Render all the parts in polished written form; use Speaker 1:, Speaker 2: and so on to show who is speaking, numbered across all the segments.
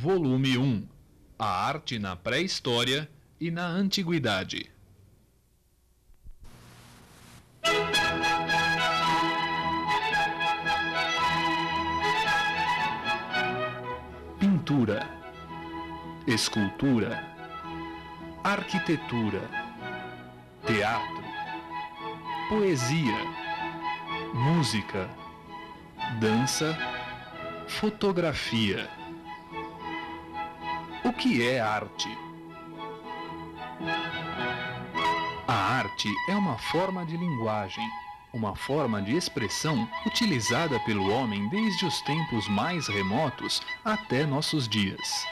Speaker 1: Volume 1. A arte na pré-história e na antiguidade. Pintura, escultura, arquitetura, teatro, poesia, música, dança, fotografia. O que é arte? A arte é uma forma de linguagem, uma forma de expressão utilizada pelo homem desde os tempos mais remotos até nossos dias.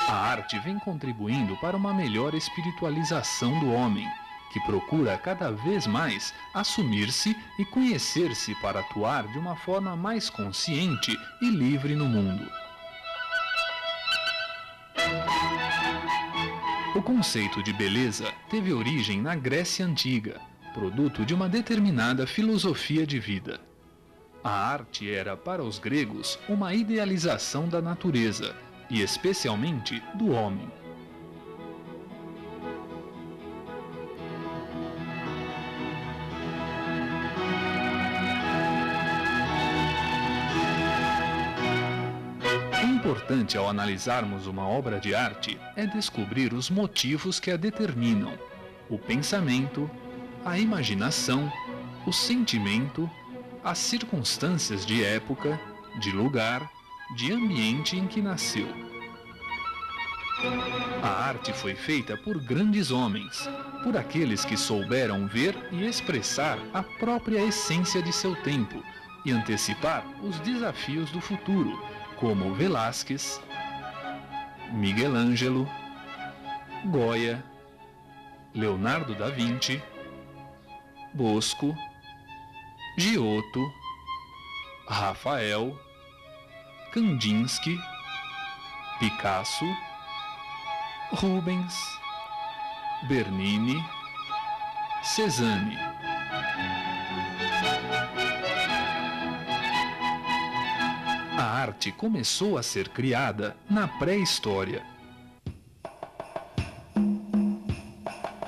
Speaker 1: A arte vem contribuindo para uma melhor espiritualização do homem, que procura cada vez mais assumir-se e conhecer-se para atuar de uma forma mais consciente e livre no mundo. O conceito de beleza teve origem na Grécia Antiga, produto de uma determinada filosofia de vida. A arte era, para os gregos, uma idealização da natureza, e especialmente do homem. O importante ao analisarmos uma obra de arte é descobrir os motivos que a determinam, o pensamento, a imaginação, o sentimento, as circunstâncias de época, de lugar, de ambiente em que nasceu. A arte foi feita por grandes homens, por aqueles que souberam ver e expressar a própria essência de seu tempo e antecipar os desafios do futuro, como Velázquez, Miguel Ângelo, Goya, Leonardo da Vinci, Bosco, Giotto, Rafael, Kandinsky, Picasso, Rubens, Bernini, Cézanne. A arte começou a ser criada na pré-história.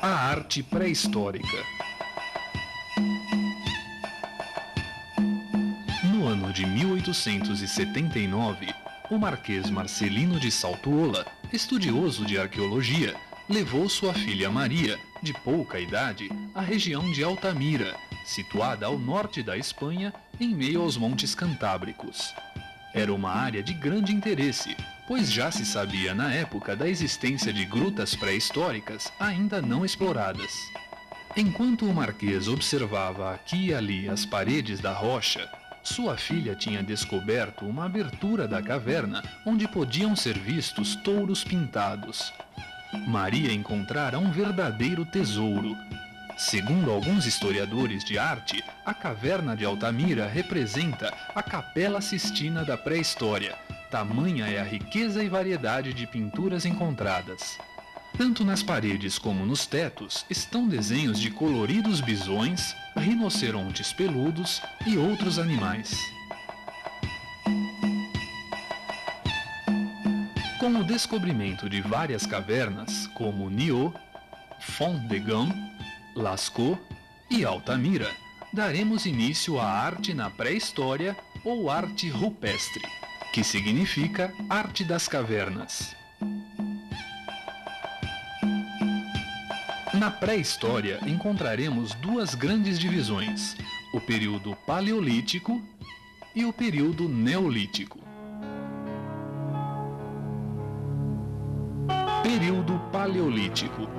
Speaker 1: A arte pré-histórica. No ano de 1879, o Marquês Marcelino de Saltuola, estudioso de arqueologia, levou sua filha Maria, de pouca idade, à região de Altamira, situada ao norte da Espanha, em meio aos Montes Cantábricos. Era uma área de grande interesse, pois já se sabia na época da existência de grutas pré-históricas ainda não exploradas. Enquanto o Marquês observava aqui e ali as paredes da rocha, sua filha tinha descoberto uma abertura da caverna onde podiam ser vistos touros pintados. Maria encontrara um verdadeiro tesouro. Segundo alguns historiadores de arte, a caverna de Altamira representa a Capela Sistina da pré-história. Tamanha é a riqueza e variedade de pinturas encontradas. Tanto nas paredes como nos tetos estão desenhos de coloridos bisões, rinocerontes peludos e outros animais. Com o descobrimento de várias cavernas, como Niot, Font de Gaume, Lascaux e Altamira, daremos início à arte na pré-história ou arte rupestre, que significa arte das cavernas. Na pré-história encontraremos duas grandes divisões, o período paleolítico e o período neolítico. Período paleolítico.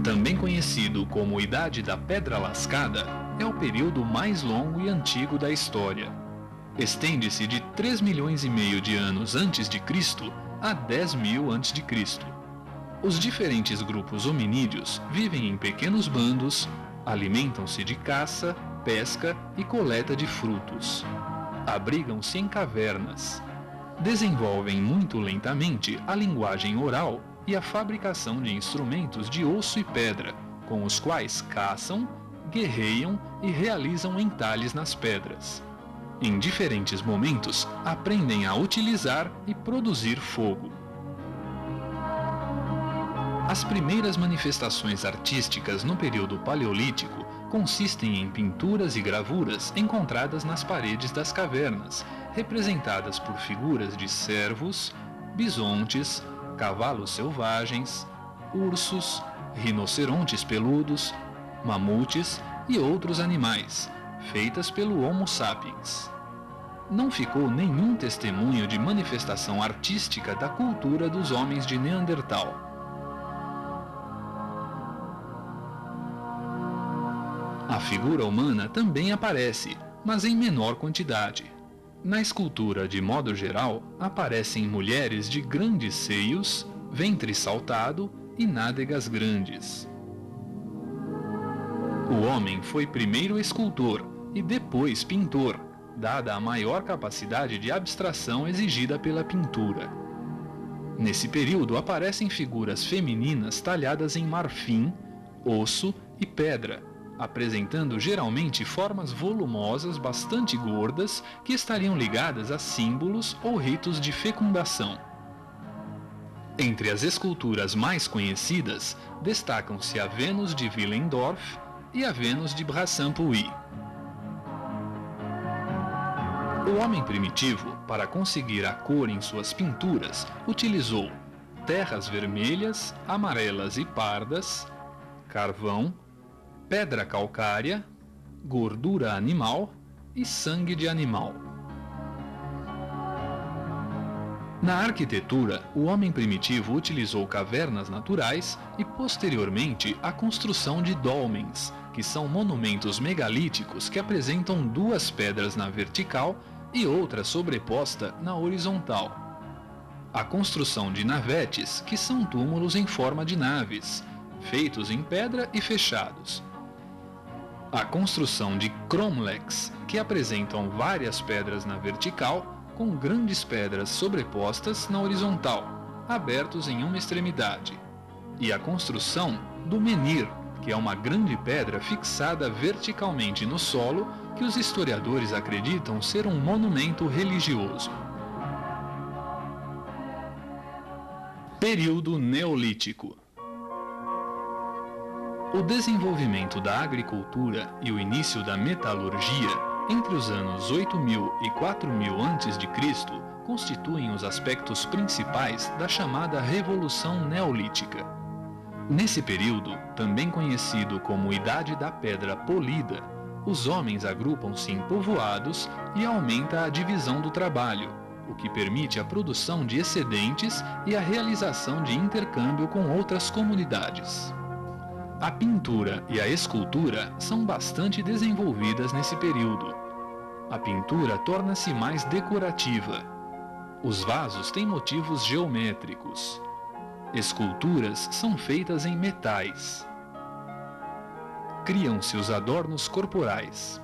Speaker 1: Também conhecido como Idade da Pedra Lascada, é o período mais longo e antigo da história. Estende-se de 3 milhões e meio de anos antes de Cristo a 10 mil antes de Cristo. Os diferentes grupos hominídeos vivem em pequenos bandos, alimentam-se de caça, pesca e coleta de frutos. Abrigam-se em cavernas. Desenvolvem muito lentamente a linguagem oral e a fabricação de instrumentos de osso e pedra, com os quais caçam, guerreiam e realizam entalhes nas pedras. Em diferentes momentos, aprendem a utilizar e produzir fogo. As primeiras manifestações artísticas no período paleolítico consistem em pinturas e gravuras encontradas nas paredes das cavernas, representadas por figuras de cervos, bisontes, cavalos selvagens, ursos, rinocerontes peludos, mamutes e outros animais, feitas pelo Homo sapiens. Não ficou nenhum testemunho de manifestação artística da cultura dos homens de Neandertal. A figura humana também aparece, mas em menor quantidade. Na escultura, de modo geral, aparecem mulheres de grandes seios, ventre saltado e nádegas grandes. O homem foi primeiro escultor e depois pintor, dada a maior capacidade de abstração exigida pela pintura. Nesse período aparecem figuras femininas talhadas em marfim, osso e pedra, apresentando geralmente formas volumosas bastante gordas que estariam ligadas a símbolos ou ritos de fecundação. Entre as esculturas mais conhecidas, destacam-se a Vênus de Willendorf e a Vênus de Brassampouy. O homem primitivo, para conseguir a cor em suas pinturas, utilizou terras vermelhas, amarelas e pardas, carvão, pedra calcária, gordura animal e sangue de animal. Na arquitetura, o homem primitivo utilizou cavernas naturais e, posteriormente, a construção de dólmens, que são monumentos megalíticos que apresentam duas pedras na vertical e outra sobreposta na horizontal. A construção de navetes, que são túmulos em forma de naves, feitos em pedra e fechados. A construção de cromlechs, que apresentam várias pedras na vertical, com grandes pedras sobrepostas na horizontal, abertos em uma extremidade. E a construção do menhir, que é uma grande pedra fixada verticalmente no solo, que os historiadores acreditam ser um monumento religioso. Período Neolítico. O desenvolvimento da agricultura e o início da metalurgia, entre os anos 8000 e 4000 a.C., constituem os aspectos principais da chamada Revolução Neolítica. Nesse período, também conhecido como Idade da Pedra Polida, os homens agrupam-se em povoados e aumenta a divisão do trabalho, o que permite a produção de excedentes e a realização de intercâmbio com outras comunidades. A pintura e a escultura são bastante desenvolvidas nesse período. A pintura torna-se mais decorativa. Os vasos têm motivos geométricos. Esculturas são feitas em metais. Criam-se os adornos corporais.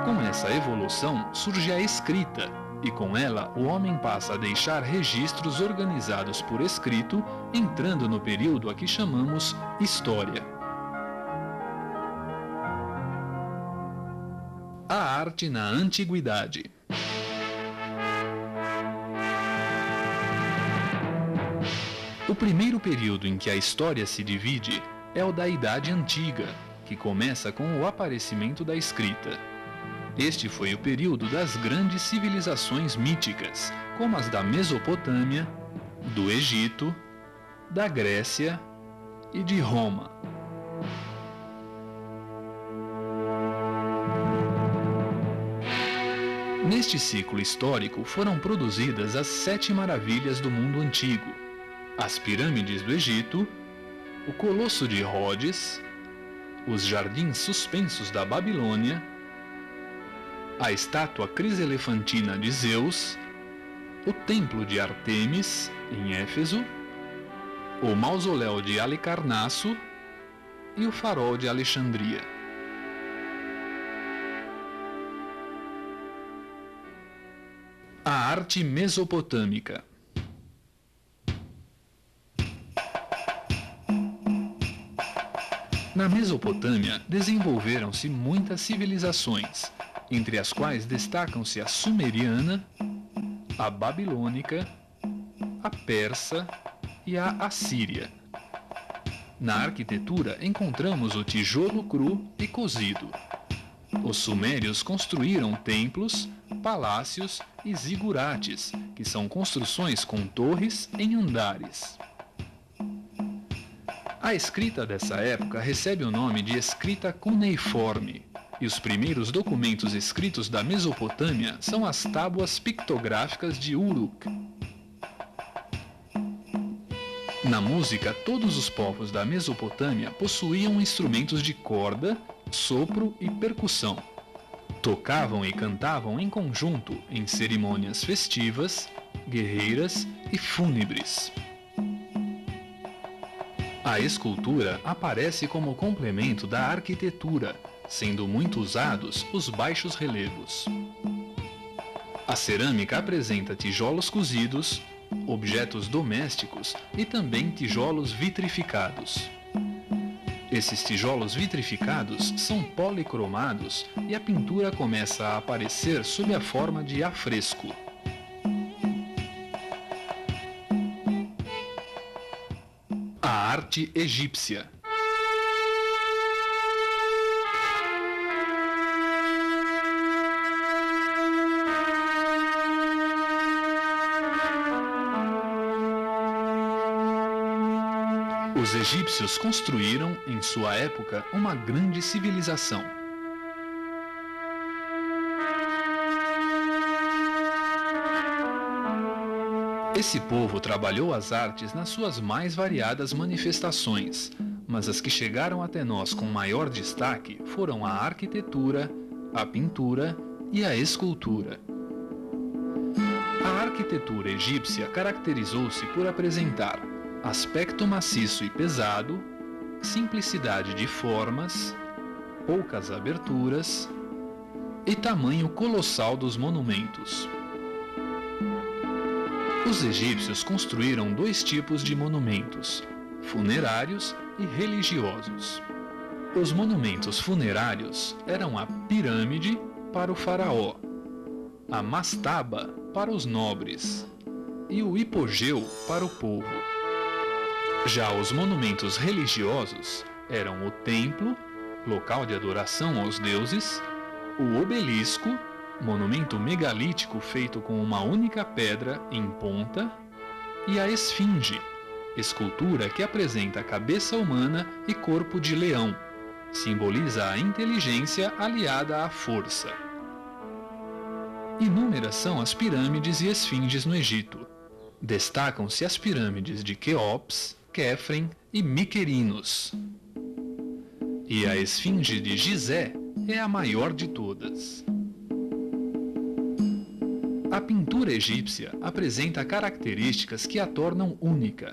Speaker 1: Com essa evolução surge a escrita, e com ela o homem passa a deixar registros organizados por escrito, entrando no período a que chamamos História. A arte na Antiguidade. O primeiro período em que a história se divide é o da Idade Antiga, que começa com o aparecimento da escrita. Este foi o período das grandes civilizações míticas, como as da Mesopotâmia, do Egito, da Grécia e de Roma. Neste ciclo histórico foram produzidas as 7 maravilhas do mundo antigo: as pirâmides do Egito, o Colosso de Rhodes, os jardins suspensos da Babilônia, a estátua criselefantina de Zeus, o templo de Ártemis, em Éfeso, o mausoléu de Halicarnasso e o farol de Alexandria. A arte mesopotâmica. Mesopotâmia desenvolveram-se muitas civilizações, entre as quais destacam-se a sumeriana, a babilônica, a persa e a assíria. Na arquitetura encontramos o tijolo cru e cozido. Os sumérios construíram templos, palácios e zigurates, que são construções com torres em andares. A escrita dessa época recebe o nome de escrita cuneiforme, e os primeiros documentos escritos da Mesopotâmia são as tábuas pictográficas de Uruk. Na música, todos os povos da Mesopotâmia possuíam instrumentos de corda, sopro e percussão. Tocavam e cantavam em conjunto em cerimônias festivas, guerreiras e fúnebres. A escultura aparece como complemento da arquitetura, sendo muito usados os baixos relevos. A cerâmica apresenta tijolos cozidos, objetos domésticos e também tijolos vitrificados. Esses tijolos vitrificados são policromados e a pintura começa a aparecer sob a forma de afresco. A arte egípcia. Os egípcios construíram, em sua época, uma grande civilização. Esse povo trabalhou as artes nas suas mais variadas manifestações, mas as que chegaram até nós com maior destaque foram a arquitetura, a pintura e a escultura. A arquitetura egípcia caracterizou-se por apresentar aspecto maciço e pesado, simplicidade de formas, poucas aberturas e tamanho colossal dos monumentos. Os egípcios construíram dois tipos de monumentos, funerários e religiosos. Os monumentos funerários eram a pirâmide para o faraó, a mastaba para os nobres e o hipogeu para o povo. Já os monumentos religiosos eram o templo, local de adoração aos deuses, o obelisco, monumento megalítico feito com uma única pedra em ponta, e a esfinge, escultura que apresenta cabeça humana e corpo de leão, simboliza a inteligência aliada à força. Inúmeras são as pirâmides e esfinges no Egito. Destacam-se as pirâmides de Quéops, Quéfren e Miquerinos. E a esfinge de Gizé é a maior de todas. A pintura egípcia apresenta características que a tornam única: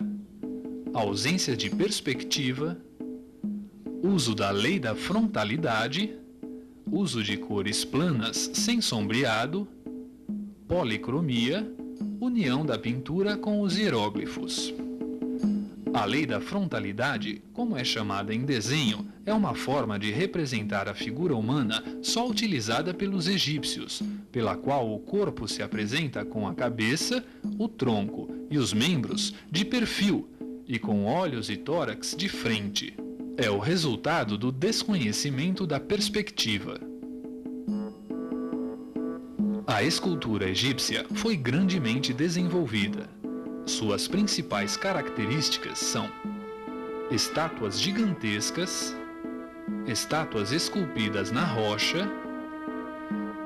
Speaker 1: ausência de perspectiva, uso da lei da frontalidade, uso de cores planas sem sombreado, policromia, união da pintura com os hieróglifos. A lei da frontalidade, como é chamada em desenho, é uma forma de representar a figura humana só utilizada pelos egípcios, pela qual o corpo se apresenta com a cabeça, o tronco e os membros de perfil e com olhos e tórax de frente. É o resultado do desconhecimento da perspectiva. A escultura egípcia foi grandemente desenvolvida. Suas principais características são estátuas gigantescas, estátuas esculpidas na rocha,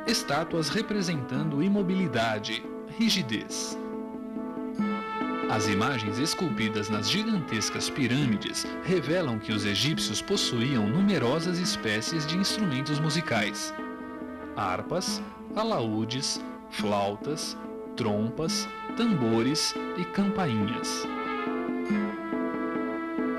Speaker 1: estátuas representando imobilidade, rigidez. As imagens esculpidas nas gigantescas pirâmides revelam que os egípcios possuíam numerosas espécies de instrumentos musicais: harpas, alaúdes, flautas, trompas, tambores e campainhas.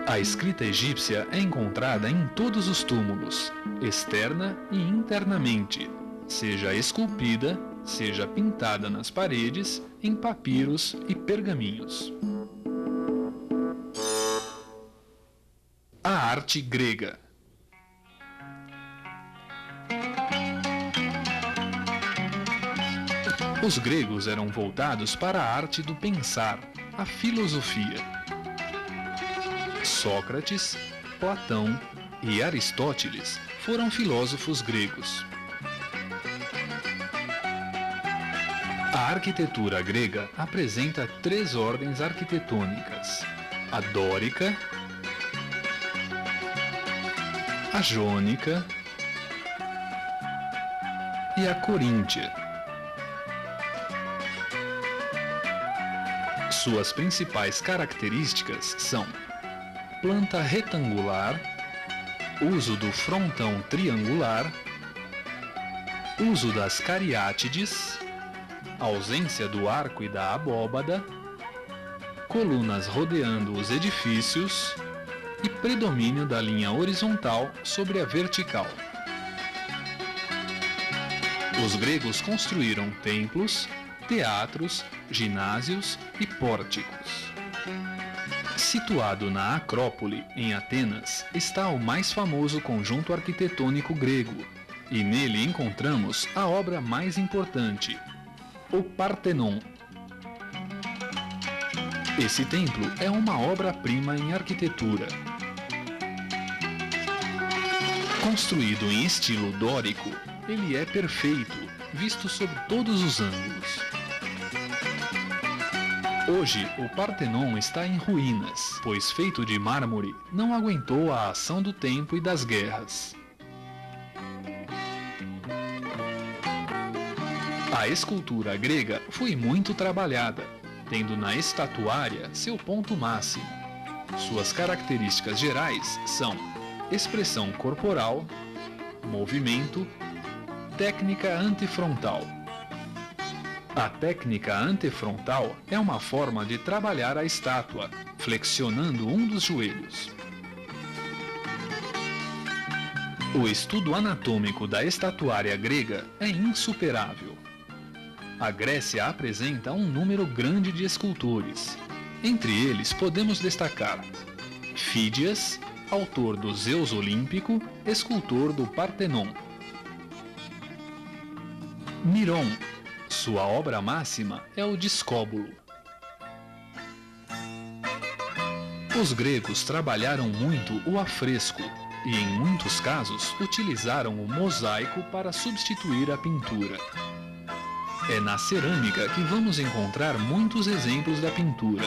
Speaker 1: A escrita egípcia é encontrada em todos os túmulos, externa e internamente, seja esculpida, seja pintada nas paredes, em papiros e pergaminhos. A arte grega. Os gregos eram voltados para a arte do pensar, a filosofia. Sócrates, Platão e Aristóteles foram filósofos gregos. A arquitetura grega apresenta 3 ordens arquitetônicas: a dórica, a jônica e a coríntia. Suas principais características são planta retangular, uso do frontão triangular, uso das cariátides, ausência do arco e da abóbada, colunas rodeando os edifícios e predomínio da linha horizontal sobre a vertical. Os gregos construíram templos, teatros, ginásios e pórticos. Situado na Acrópole, em Atenas, está o mais famoso conjunto arquitetônico grego, e nele encontramos a obra mais importante, o Partenon. Esse templo é uma obra-prima em arquitetura. Construído em estilo dórico, ele é perfeito, visto sob todos os ângulos. Hoje, o Partenon está em ruínas, pois feito de mármore, não aguentou a ação do tempo e das guerras. A escultura grega foi muito trabalhada, tendo na estatuária seu ponto máximo. Suas características gerais são expressão corporal, movimento, técnica antifrontal. A técnica antefrontal é uma forma de trabalhar a estátua, flexionando um dos joelhos. O estudo anatômico da estatuária grega é insuperável. A Grécia apresenta um número grande de escultores. Entre eles podemos destacar Fídias, autor do Zeus Olímpico, escultor do Partenon. Miron, sua obra máxima é o Discóbulo. Os gregos trabalharam muito o afresco e, em muitos casos, utilizaram o mosaico para substituir a pintura. É na cerâmica que vamos encontrar muitos exemplos da pintura.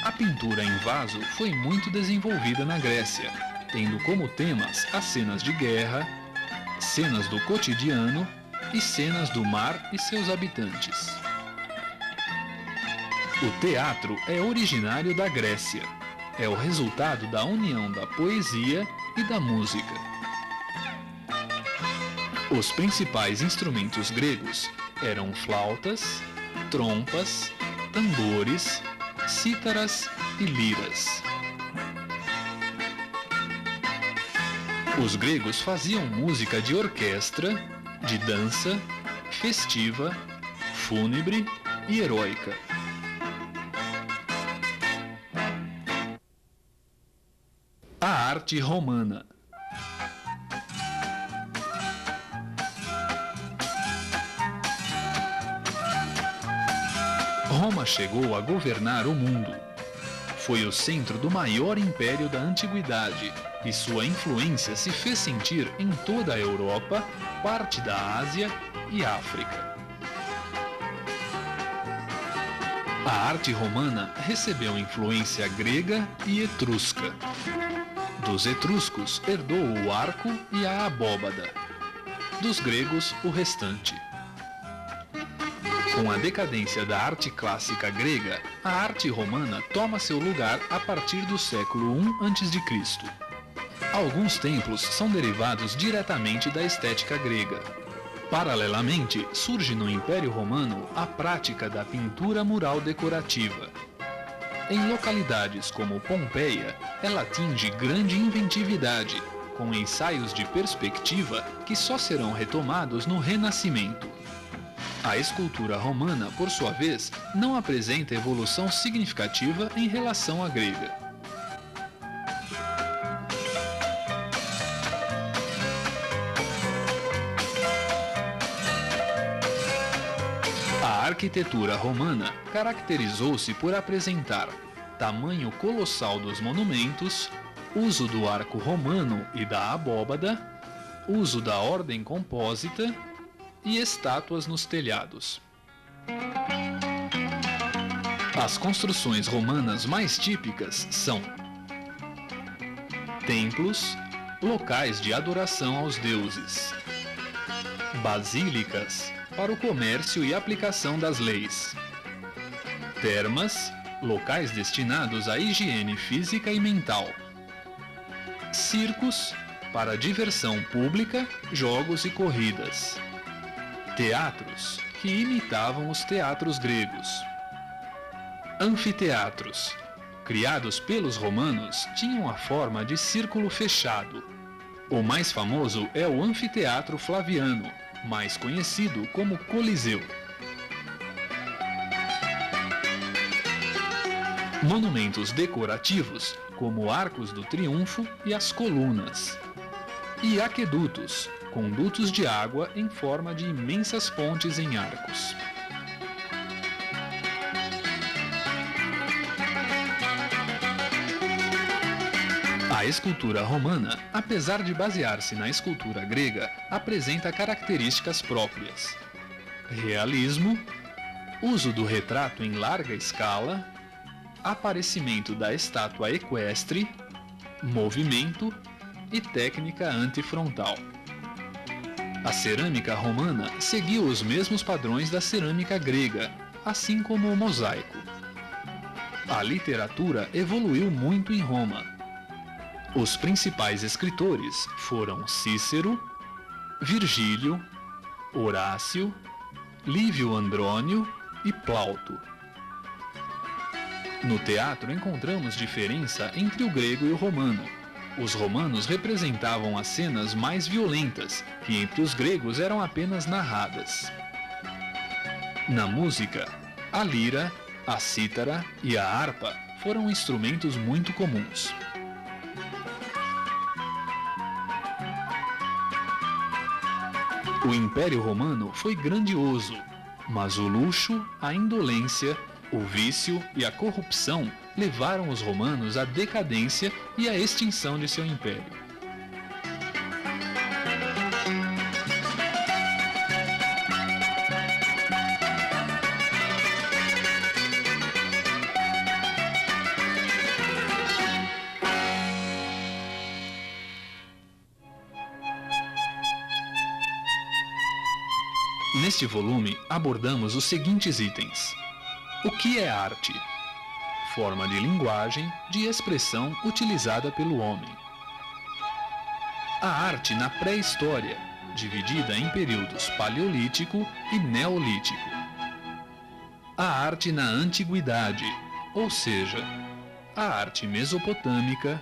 Speaker 1: A pintura em vaso foi muito desenvolvida na Grécia, tendo como temas as cenas de guerra, cenas do cotidiano e cenas do mar e seus habitantes. O teatro é originário da Grécia. É o resultado da união da poesia e da música. Os principais instrumentos gregos eram flautas, trompas, tambores, cítaras e liras. Os gregos faziam música de orquestra, de dança, festiva, fúnebre e heróica. A arte romana. Roma chegou a governar o mundo. Foi o centro do maior império da antiguidade e sua influência se fez sentir em toda a Europa, parte da Ásia e África. A arte romana recebeu influência grega e etrusca. Dos etruscos herdou o arco e a abóbada. Dos gregos, o restante. Com a decadência da arte clássica grega, a arte romana toma seu lugar a partir do século I a.C. Alguns templos são derivados diretamente da estética grega. Paralelamente, surge no Império Romano a prática da pintura mural decorativa. Em localidades como Pompeia, ela atinge grande inventividade, com ensaios de perspectiva que só serão retomados no Renascimento. A escultura romana, por sua vez, não apresenta evolução significativa em relação à grega. A arquitetura romana caracterizou-se por apresentar tamanho colossal dos monumentos, uso do arco romano e da abóbada, uso da ordem compósita e estátuas nos telhados. As construções romanas mais típicas são templos, locais de adoração aos deuses, basílicas, para o comércio e aplicação das leis, termas, locais destinados à higiene física e mental, circos, para diversão pública, jogos e corridas, teatros, que imitavam os teatros gregos, anfiteatros, criados pelos romanos, tinham a forma de círculo fechado. O mais famoso é o Anfiteatro Flaviano, mais conhecido como Coliseu. Monumentos decorativos, como arcos do triunfo e as colunas. E aquedutos, condutos de água em forma de imensas pontes em arcos. A escultura romana, apesar de basear-se na escultura grega, apresenta características próprias: realismo, uso do retrato em larga escala, aparecimento da estátua equestre, movimento e técnica antifrontal. A cerâmica romana seguiu os mesmos padrões da cerâmica grega, assim como o mosaico. A literatura evoluiu muito em Roma. Os principais escritores foram Cícero, Virgílio, Horácio, Lívio Andrônio e Plauto. No teatro encontramos diferença entre o grego e o romano. Os romanos representavam as cenas mais violentas, que entre os gregos eram apenas narradas. Na música, a lira, a cítara e a harpa foram instrumentos muito comuns. O Império Romano foi grandioso, mas o luxo, a indolência, o vício e a corrupção levaram os romanos à decadência e à extinção de seu império. Neste volume, abordamos os seguintes itens. O que é arte? Forma de linguagem, de expressão utilizada pelo homem. A arte na pré-história, dividida em períodos paleolítico e neolítico. A arte na antiguidade, ou seja, a arte mesopotâmica,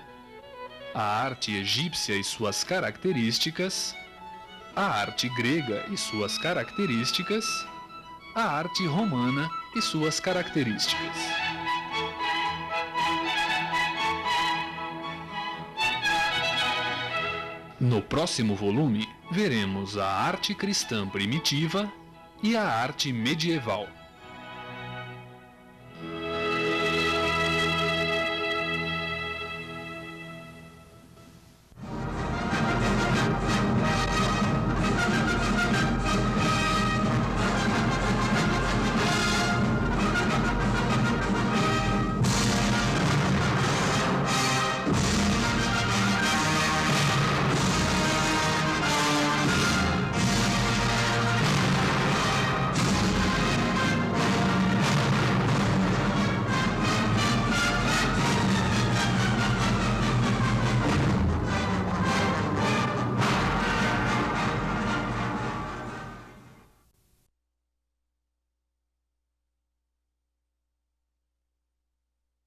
Speaker 1: a arte egípcia e suas características, a arte grega e suas características, a arte romana e suas características. No próximo volume, veremos a arte cristã primitiva e a arte medieval.